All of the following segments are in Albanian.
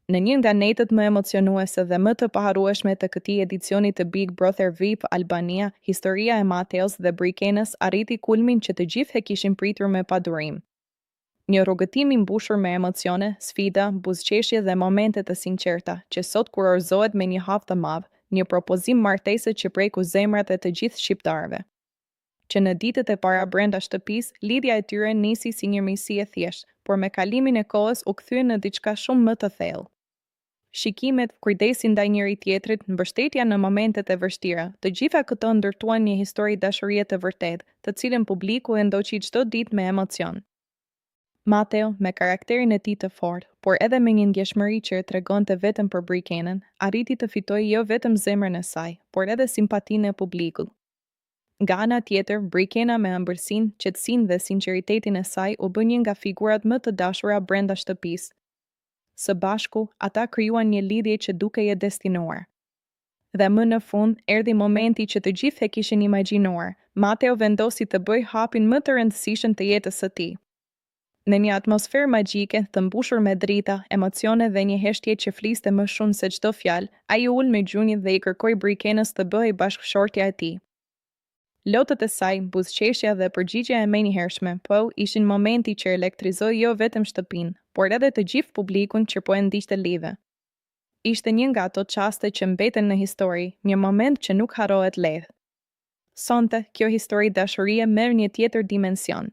Në një nga netët më emocionuese dhe më të paharrueshme të këtij edicioni të Big Brother VIP Albania, historia e Mateos dhe Brikenës arriti kulmin që të gjithë e kishin pritur me padurim. Një rrugëtim i mbushur me emocione, sfida, buzëqeshje dhe momente të sinqerta, që sot kurorzohet me një hap të madh, një propozim martese që preku zemrat e të gjithë shqiptarëve. Që në ditët e para brenda shtëpisë, lidhja e tyre nisi si një miqësi e thjeshtë, por me kalimin e kohës u kthye në diçka shumë më të thellë. Shikimet, kujdesi ndaj njëri tjetrit, mbështetja në momentet e vështira, të gjitha këto ndërtuan një histori dashurie të vërtetë, të cilën publiku e ndoqi çdo ditë me emocion. Mateo, me karakterin e tij të fortë, por edhe me një ndjeshmëri që e tregonte vetëm për Brikenën, arriti të fitojë jo vetëm zemrën e saj, por edhe simpatinë e publikut. Nga ana tjetër, Brikena me ëmbëlsinë, qetësinë dhe sinqeritetin e saj u bë një nga figurat më të dashura brenda shtëpisë. Së bashku, ata krijuan një lidhje që dukej e destinuar. Dhe më në fund, erdhi momenti që të gjithë e kishin imagjinuar. Mateo vendosi të bëjë hapin më të rëndësishëm të jetës së tij. Në një atmosferë magjike, të mbushur me drita, emocione dhe një heshtje që fliste më shumë se çdo fjalë, ai u ul me gjunjë dhe i kërkoi Brikenës të bëhej bashkëshortja e tij. Lotët e saj, buzëqeshja dhe përgjigjja e menjëhershme, po, ishin momenti që elektrizoi jo vetëm shtëpinë, por edhe të gjithë publikun që po e ndiqte live. Ishte një nga ato çaste që mbeten në histori, një moment që nuk harrohet lehtë. Sonte, kjo histori dashurie merr një tjetër dimension.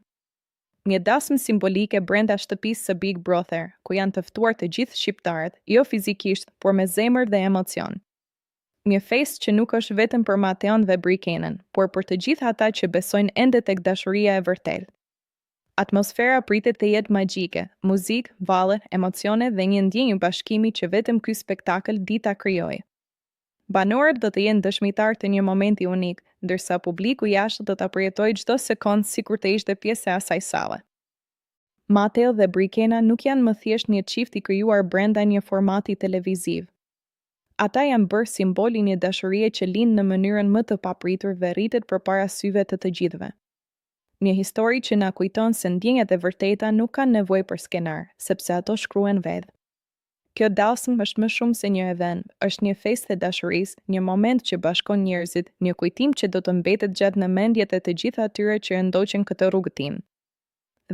Një dasmë simbolike brenda shtëpisë së Big Brother, ku janë të ftuar të gjithë shqiptarët, jo fizikisht, por me zemër dhe emocion. Një festë që nuk është vetëm për Mateon dhe Brikenën, por për të gjithë ata që besojnë ende tek dashuria e vërtetë. Atmosfera pritet të jetë magjike, muzikë, valle, emocione dhe një ndjenjë bashkimi që vetëm ky spektakël di ta krijojë. Banorët do të jenë dëshmitar të një momenti unik, ndërsa publiku jashtë do ta përjetojë çdo sekondë sikur të ishte pjesë e asaj salle. Mateo dhe Brikena nuk janë më thjesht një çift i krijuar brenda një formati televiziv. Ata janë bërë simboli një dashurie që lind në mënyrën më të papritur dhe rritet përpara syve të të gjithëve. Një histori që na kujton se ndjenjat e vërteta nuk kanë nevojë për skenar, sepse ato shkruhen vetë. Kjo dasëm është më shumë se një event, është një festë e dashurisë, një moment që bashkon njerëzit, një kujtim që do të mbetet gjatë në mendjet e të gjithë atyre që e ndoqën këtë rrugëtim.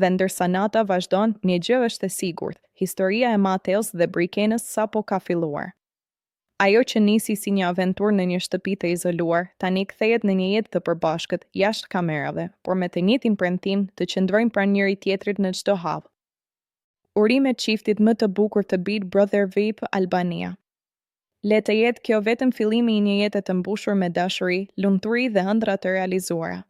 Dhe ndërsa nata vazhdon, një gjë është e sigurt, historia e Mateos dhe Brikenës sapo ka filluar. Ajo që nisi si një aventurë në një shtëpi të izoluar, tani kthehet në një jetë të përbashkët, jashtë kamerave, por me të njëjtin premtim të qëndrojnë pranë njëri tjetrit në çdo hap. Urimet çiftit më të bukur të Big Brother VIP Albania. Le të jetë kjo vetëm fillimi i një jete të mbushur me dashuri, lumturi dhe ëndra të realizuara.